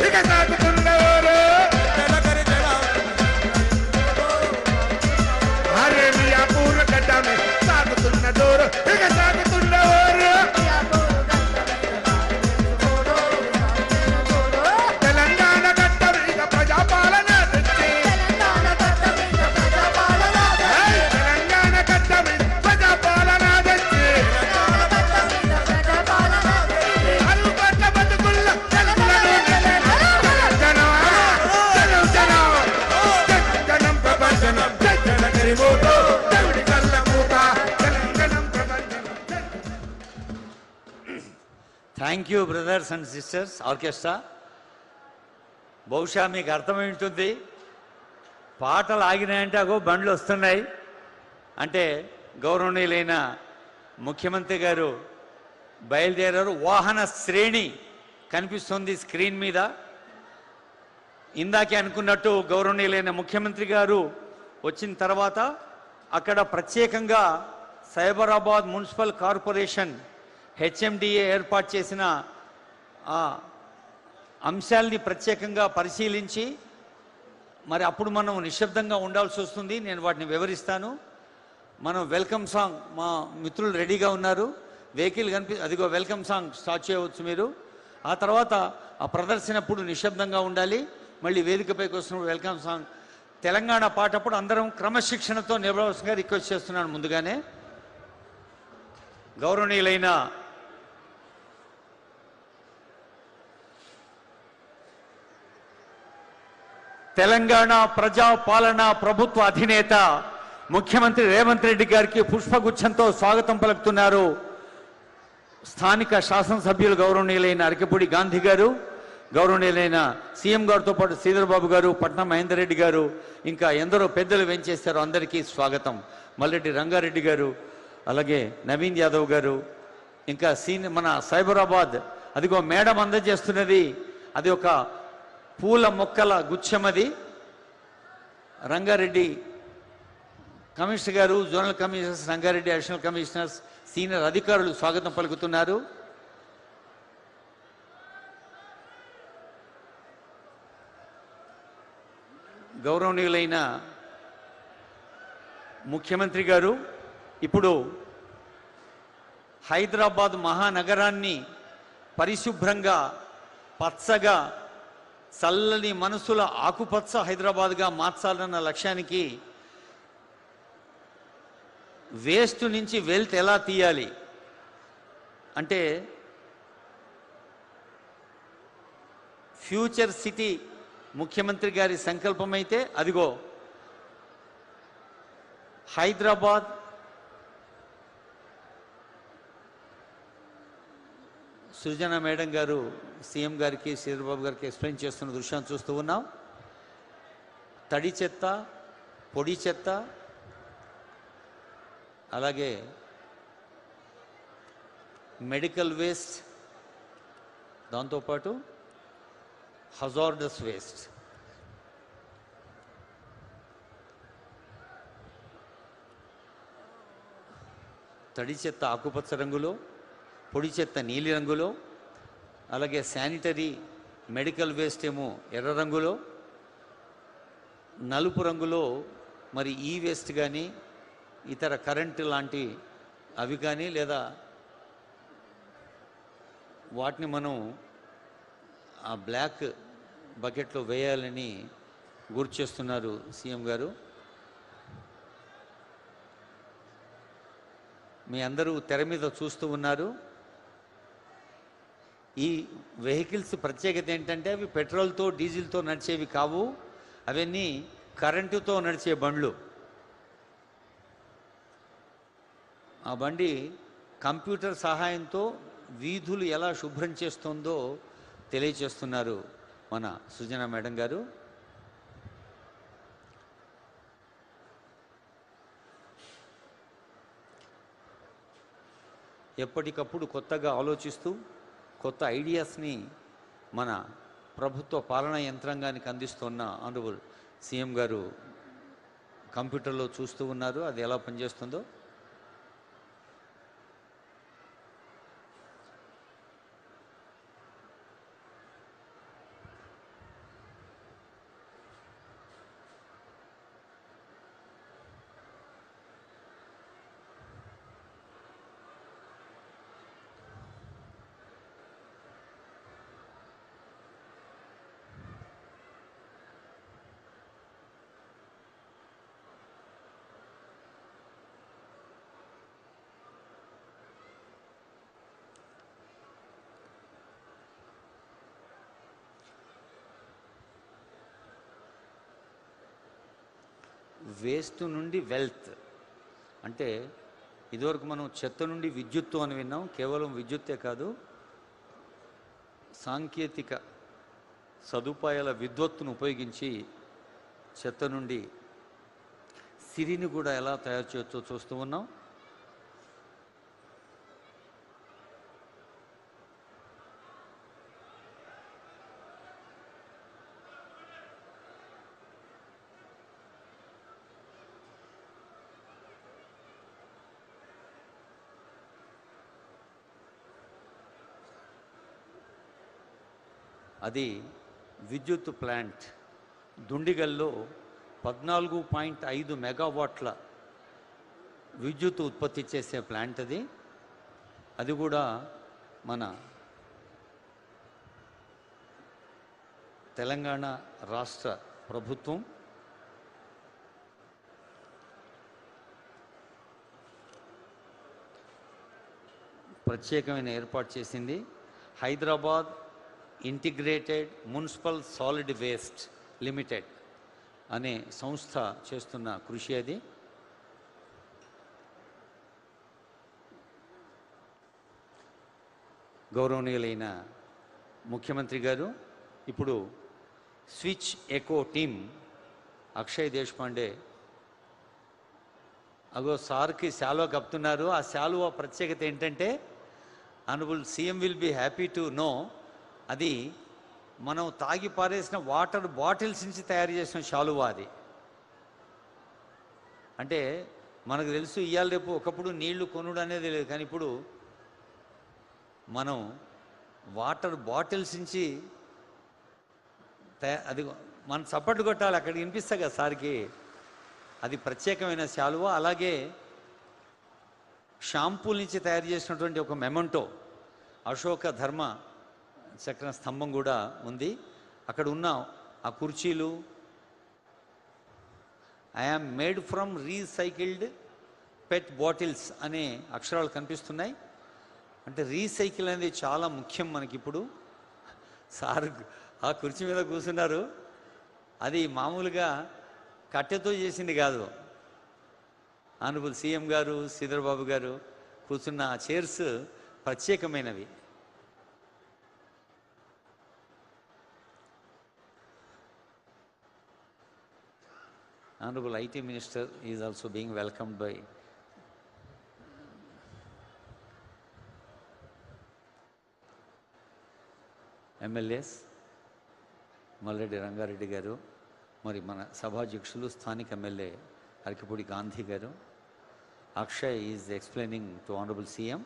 ఇక సాగుతున్న ఊరు అరే మియాపూర్ గడ్డ మీద సాగుతున్న దూరు ఇక సాగుతున్న ఊరు తెలంగాణ గడ్డ మీద ప్రజాపాలన తెచ్చి తెలంగాణ గడ్డ మీద ప్రజాపాలన తెచ్చి అరుగడ్డ బతుకుల్లో తెలుగులను జనం ప్రపంచనం జనగరి మోటో దేవుడి కళ్ళ మూత తెలంగాణం ప్రపంచనం. Thank you brothers and sisters orchestra. బహుశా మీకు అర్థమై ఉంటుంది, పాటలు ఆగినాయంటే అగో బండ్లు వస్తున్నాయి అంటే గౌరవనీయులైన ముఖ్యమంత్రి గారు బయలుదేరారు. వాహన శ్రేణి కనిపిస్తుంది స్క్రీన్ మీద. ఇందాకే అనుకున్నట్టు గౌరవనీయులైన ముఖ్యమంత్రి గారు వచ్చిన తర్వాత అక్కడ ప్రత్యేకంగా సైబరాబాద్ మున్సిపల్ కార్పొరేషన్ హెచ్ఎండిఏ ఏర్పాటు చేసిన అంశాల్ని ప్రత్యేకంగా పరిశీలించి మరి అప్పుడు మనం నిశ్శబ్దంగా ఉండాల్సి వస్తుంది. నేను వాటిని వివరిస్తాను. మనం వెల్కమ్ సాంగ్, మా మిత్రులు రెడీగా ఉన్నారు. వెహికల్ అదిగో వెల్కమ్ సాంగ్ స్టార్ట్ చేయవచ్చు మీరు. ఆ తర్వాత ఆ ప్రదర్శనప్పుడు నిశ్శబ్దంగా ఉండాలి. మళ్ళీ వేదికపైకి వస్తున్నప్పుడు వెల్కమ్ సాంగ్. తెలంగాణ పాటప్పుడు అందరం క్రమశిక్షణతో నిలబడవలసిందిగా రిక్వెస్ట్ చేస్తున్నాను. ముందుగానే గౌరవనీయులైన తెలంగాణ ప్రజాపాలన ప్రభుత్వ అధినేత ముఖ్యమంత్రి రేవంత్ రెడ్డి గారికి పుష్పగుచ్ఛంతో స్వాగతం పలుకుతున్నారు స్థానిక శాసనసభ్యులు గౌరవనీయులైన అరకపూడి గాంధీ గారు, గౌరవనీయులైన సీఎం గారితో పాటు శ్రీధర్ బాబు గారు, పట్నం మహేందర్ రెడ్డి గారు, ఇంకా ఎందరో పెద్దలు వెంచేశారు. అందరికీ స్వాగతం. మల్లెడ్డి రంగారెడ్డి గారు, అలాగే నవీన్ యాదవ్ గారు, ఇంకా మన సైబరాబాద్ అదిగో మేడం అందజేస్తున్నది, అది ఒక పూల మొక్కల గుచ్ఛమది. రంగారెడ్డి కమిషనర్ గారు, zonal commissioners, Rangareddy additional commissioners, senior అధికారులు స్వాగతం పలుకుతున్నారు. గౌరవనీయులైన ముఖ్యమంత్రి గారు ఇప్పుడు హైదరాబాద్ మహానగరాన్ని పరిశుభ్రంగా పచ్చగా చల్లని మనసుల ఆకుపచ్చ హైదరాబాద్గా మార్చాలన్న లక్ష్యానికి వేస్ట్ నుంచి వెల్త్ ఎలా తీయాలి అంటే ఫ్యూచర్ సిటీ ముఖ్యమంత్రి గారి సంకల్పమైతే అదిగో హైదరాబాద్ సృజన మేడం గారు సీఎం గారికి శ్రీధర్బాబు గారికి ఎక్స్ప్లెయిన్ చేస్తున్న దృశ్యాన్ని చూస్తూ ఉన్నాం. తడి చెత్త, పొడి చెత్త, అలాగే మెడికల్ వేస్ట్, దాంతోపాటు హజార్డస్ వేస్ట్. తడి చెత్త ఆకుపచ్చ రంగులో, పొడి చెత్త నీలి రంగులో, అలాగే శానిటరీ మెడికల్ వేస్ట్ ఏమో ఎర్ర రంగులో, నలుపు రంగులో మరి ఈ వేస్ట్ కానీ ఇతర కరెంటు లాంటి అవి కానీ లేదా వాటిని మనం ఆ బ్లాక్ బకెట్లో వేయాలని గుర్తు చేస్తున్నారు సీఎం గారు. మీ అందరూ తెర మీద చూస్తూ ఉన్నారు. ఈ వెహికల్స్ ప్రత్యేకత ఏంటంటే అవి పెట్రోల్తో డీజిల్తో నడిచేవి కావు, అవన్నీ కరెంటుతో నడిచే బండ్లు. ఆ బండి కంప్యూటర్ సహాయంతో వీధులు ఎలా శుభ్రం చేస్తుందో తెలియచేస్తున్నారు మన సుజన మేడం గారు. ఎప్పటికప్పుడు కొత్తగా ఆలోచిస్తూ కొత్త ఐడియాస్ని మన ప్రభుత్వ పాలనా యంత్రాంగానికి అందిస్తున్న ఆనరబుల్ సీఎం గారు కంప్యూటర్లో చూస్తూ ఉన్నారు అది ఎలా పనిచేస్తుందో. వేస్ట్ నుండి వెల్త్. అంటే ఇదివరకు మనం చెత్త నుండి విద్యుత్తు అని విన్నాం. కేవలం విద్యుత్తే కాదు, సాంకేతిక సదుపాయాల విద్వత్తును ఉపయోగించి చెత్త నుండి సిరిని కూడా ఎలా తయారు చేయొచ్చో చూస్తూ ఉన్నాం. అది విద్యుత్ ప్లాంట్ దుండిగల్లో 14.5 మెగావాట్ల విద్యుత్ ఉత్పత్తి చేసే ప్లాంట్ అది. అది కూడా మన తెలంగాణ రాష్ట్ర ప్రభుత్వం ప్రత్యేకమైన ఏర్పాటు చేసింది. Hyderabad integrated municipal solid waste limited అనే సంస్థ చేస్తున్న కృషి అది. గౌరవనీయులైన ముఖ్యమంత్రి గారు ఇప్పుడు switch eco team Akshay Deshpande అగో సార్కి శాలువా కప్పుతున్నారు. ఆ శాలువా ప్రత్యేకత ఏంటంటే honourable CM will be happy to know, అది మనం తాగి పారేసిన వాటర్ బాటిల్స్ నుంచి తయారు చేసిన శాలువా అది. అంటే మనకు తెలుసు ఇవాళ రేపు ఒకప్పుడు నీళ్లు కొనుడు అనేది లేదు, కానీ ఇప్పుడు మనం వాటర్ బాటిల్స్ నుంచి అది మనం చప్పట్లు కొట్టాలి, అక్కడికి వినిపిస్తా కదా సార్కి. అది ప్రత్యేకమైన శాలువా. అలాగే షాంపూల నుంచి తయారు చేసినటువంటి ఒక మెమెంటో అశోక ధర్మ చక్ర స్తంభం కూడా ఉంది. అక్కడ ఉన్న ఆ కుర్చీలు I am made from recycled pet bottles అనే అక్షరాలు కనిపిస్తున్నాయి. అంటే రీసైకిల్ అనేది చాలా ముఖ్యం మనకి. ఇప్పుడు సార్ ఆ కుర్చీ మీద కూర్చున్నారు, అది మామూలుగా కట్టెతో చేసింది కాదు. ఆనరబుల్ సీఎం గారు శ్రీధర్ బాబు గారు కూర్చున్న ఆ చైర్స్ ప్రత్యేకమైనవి. Honorable IT Minister is also being welcomed by MLAs, Malreddy Rangareddy గారు, మరి మన సభాధ్యక్షులు స్థానిక ఎమ్మెల్యే అరకిపూడి గాంధీ గారు. Akshay is explaining to honourable CM.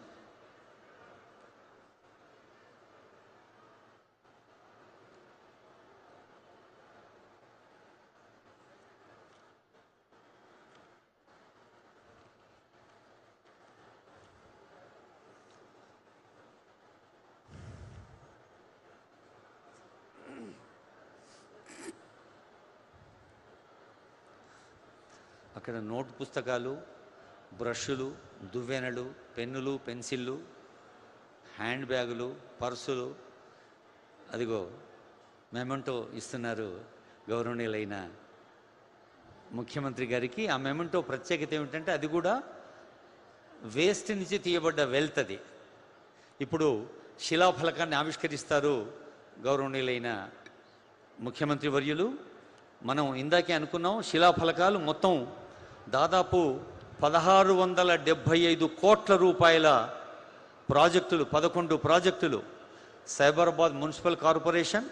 అక్కడ నోట్ పుస్తకాలు, బ్రష్లు, దువ్వెనలు, పెన్నులు, పెన్సిళ్ళు, హ్యాండ్ బ్యాగులు, పర్సులు, అదిగో మెమెంటో ఇస్తున్నారు గౌరవనీయులైన ముఖ్యమంత్రి గారికి. ఆ మెమెంటో ప్రత్యేకత ఏమిటంటే అది కూడా వేస్ట్ నుంచి తీయబడ్డ వెల్త్ అది. ఇప్పుడు శిలాఫలకాన్ని ఆవిష్కరిస్తారు గౌరవనీయులైన ముఖ్యమంత్రి వర్యులు. మనం ఇందాకే అనుకున్నాం, శిలాఫలకాలు మొత్తం దాదాపు 1675 కోట్ల రూపాయల ప్రాజెక్టులు, 11 ప్రాజెక్టులు. సైబరాబాద్ మున్సిపల్ కార్పొరేషన్,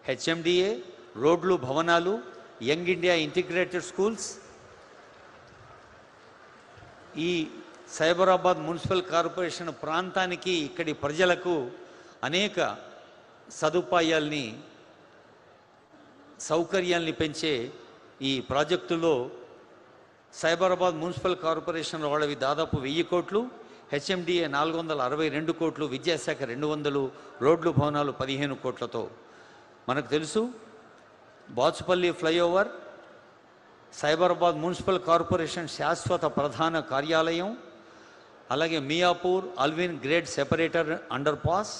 హెచ్ఎండిఏ, రోడ్లు, భవనాలు, యంగ్ ఇండియా ఇంటిగ్రేటెడ్ స్కూల్స్. ఈ సైబరాబాద్ మున్సిపల్ కార్పొరేషన్ ప్రాంతానికి, ఇక్కడి ప్రజలకు అనేక సదుపాయాల్ని, సౌకర్యాల్ని పెంచే ఈ ప్రాజెక్టులో సైబరాబాద్ మున్సిపల్ కార్పొరేషన్ వాళ్ళవి దాదాపు 1000 కోట్లు, హెచ్ఎండిఏ 462 కోట్లు, విద్యాశాఖ 200, రోడ్లు, భవనాలు 15 కోట్లతో. మనకు తెలుసు Bachupally flyover, Cyberabad municipal corporation శాశ్వత ప్రధాన కార్యాలయం, అలాగే Miyapur Allwyn grade separator under pass,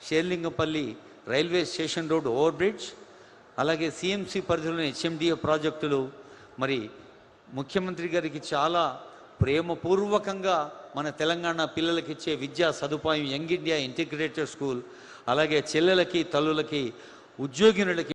Serilingampally railway station road over bridge, అలాగే సిఎంసి పరిధిలోని హెచ్ఎండిఏ ప్రాజెక్టులు, మరి ముఖ్యమంత్రి గారికి చాలా ప్రేమపూర్వకంగా మన తెలంగాణ పిల్లలకి ఇచ్చే విద్యా సదుపాయం యంగ్ ఇండియా ఇంటిగ్రేటెడ్ స్కూల్, అలాగే చెల్లెలకి తల్లులకి ఉద్యోగినులకి